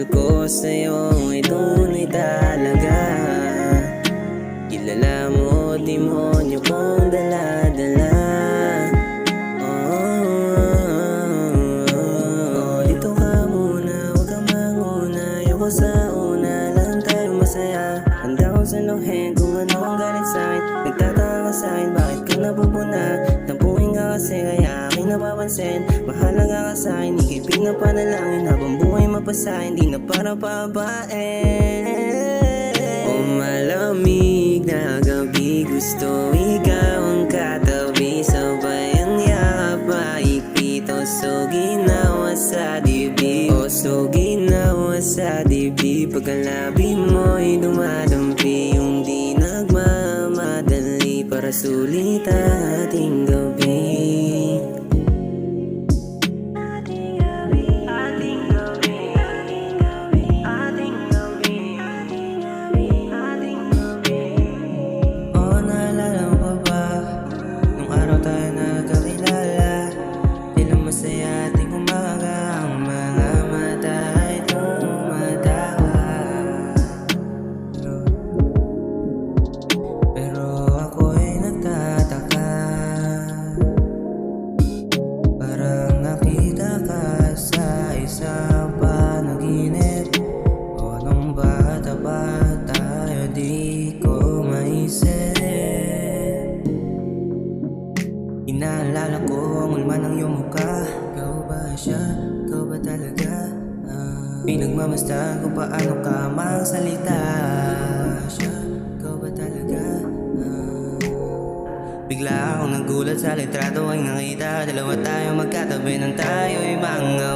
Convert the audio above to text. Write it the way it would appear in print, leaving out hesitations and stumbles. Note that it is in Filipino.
pagmamahal ko sa'yo ay tunay talaga. Kilala mo, demonyo kong dala-dala. Dito ka muna, huwag kang manguna. Ayoko sa una, lang tayo masaya. Handa ko saluhin kung ano ang galit sa'kin. Nagtataka ka sa'kin, bakit ka napupuna? Nabuhin ka kasi kaya aking napapansin. Mahalaga ka sa'kin, ikipin na panalangin. Habang buhay mapasahin, di na para pababain. Malamig na gabi, gusto ikaw ang katabi. Sabay ang yakap, maigpit. So ginawa sa dibdib, so ginawa sa dibdib. Pagkalabi mo'y dumadampi, yung di nagmamadali para sulit ang ating gabi. Inaalala ko ang ulma ng iyong mukha. Ikaw ba siya? Ikaw ba talaga? Pinagmamasdan kung paano ka magsalita. Siya? Ikaw ba talaga? Bigla akong nagulat sa litrato ay nakita. Dalawa tayo magkatabi ng tayo'y mga